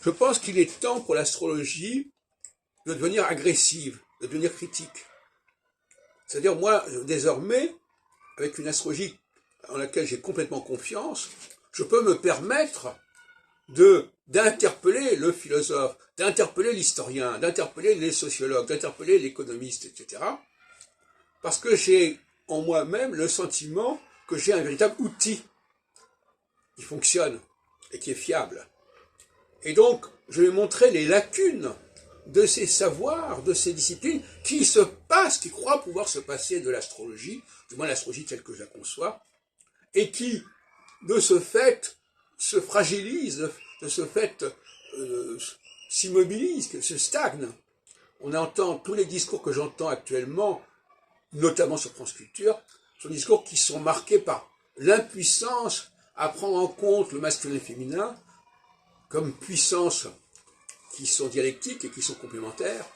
Je pense qu'il est temps pour l'astrologie de devenir agressive, de devenir critique. C'est-à-dire, moi, désormais, avec une astrologie en laquelle j'ai complètement confiance, je peux me permettre d'interpeller le philosophe, d'interpeller l'historien, d'interpeller les sociologues, d'interpeller l'économiste, etc. Parce que j'ai en moi-même le sentiment que j'ai un véritable outil qui fonctionne et qui est fiable. Et donc, je vais montrer les lacunes de ces savoirs, de ces disciplines qui se passent, qui croient pouvoir se passer de l'astrologie, du moins l'astrologie telle que je la conçois, et qui, de ce fait, se fragilisent, de ce fait, s'immobilisent, se stagnent. On entend tous les discours que j'entends actuellement, notamment sur France Culture, sont des discours qui sont marqués par l'impuissance à prendre en compte le masculin et le féminin comme puissances qui sont dialectiques et qui sont complémentaires,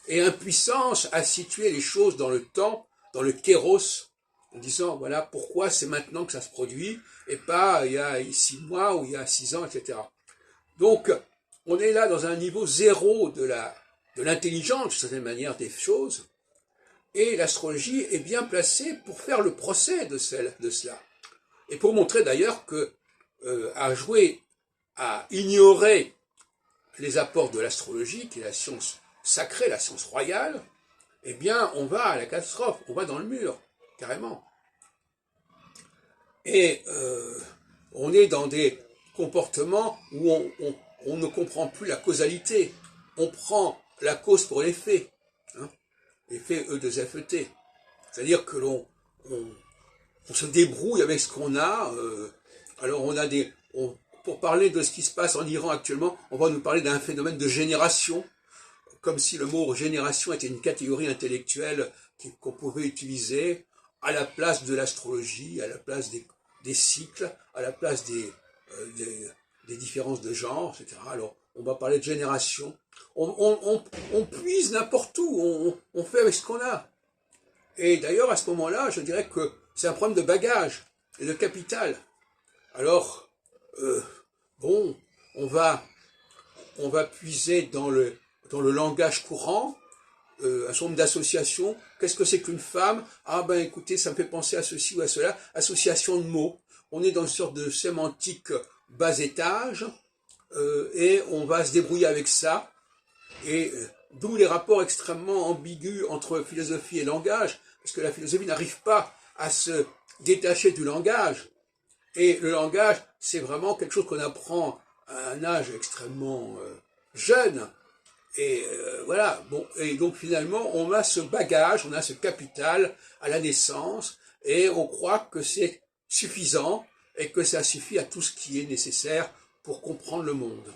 et impuissance à situer les choses dans le temps, dans le kéros, en disant, voilà, pourquoi c'est maintenant que ça se produit, et pas il y a 6 mois ou il y a 6 ans, etc. Donc, on est là dans un niveau zéro de l'intelligence, d'une certaine manière, des choses, et l'astrologie est bien placée pour faire le procès de cela. Et pour montrer d'ailleurs que, à ignorer les apports de l'astrologie, qui est la science sacrée, la science royale, eh bien, on va à la catastrophe, on va dans le mur, carrément. Et on est dans des comportements où on ne comprend plus la causalité. On prend la cause pour l'effet, hein, l'effet E2FET. C'est-à-dire que on se débrouille avec ce qu'on a. Alors pour parler de ce qui se passe en Iran actuellement, on va nous parler d'un phénomène de génération, comme si le mot génération était une catégorie intellectuelle qu'on pouvait utiliser à la place de l'astrologie, à la place des cycles, à la place des différences de genre, etc. Alors, on va parler de génération. On puise n'importe où, on fait avec ce qu'on a. Et d'ailleurs, à ce moment-là, je dirais que c'est un problème de bagage et de capital. Alors, bon, on va puiser dans le langage courant, un certain nombre d'associations. Qu'est-ce que c'est qu'une femme? Ah ben écoutez, ça me fait penser à ceci ou à cela. Association de mots. On est dans une sorte de sémantique bas étage, et on va se débrouiller avec ça. Et d'où les rapports extrêmement ambigus entre philosophie et langage, parce que la philosophie n'arrive pas à se détacher du langage. Et le langage, c'est vraiment quelque chose qu'on apprend à un âge extrêmement jeune. Et voilà, bon, et donc finalement, on a ce bagage, on a ce capital à la naissance, et on croit que c'est suffisant, et que ça suffit à tout ce qui est nécessaire pour comprendre le monde.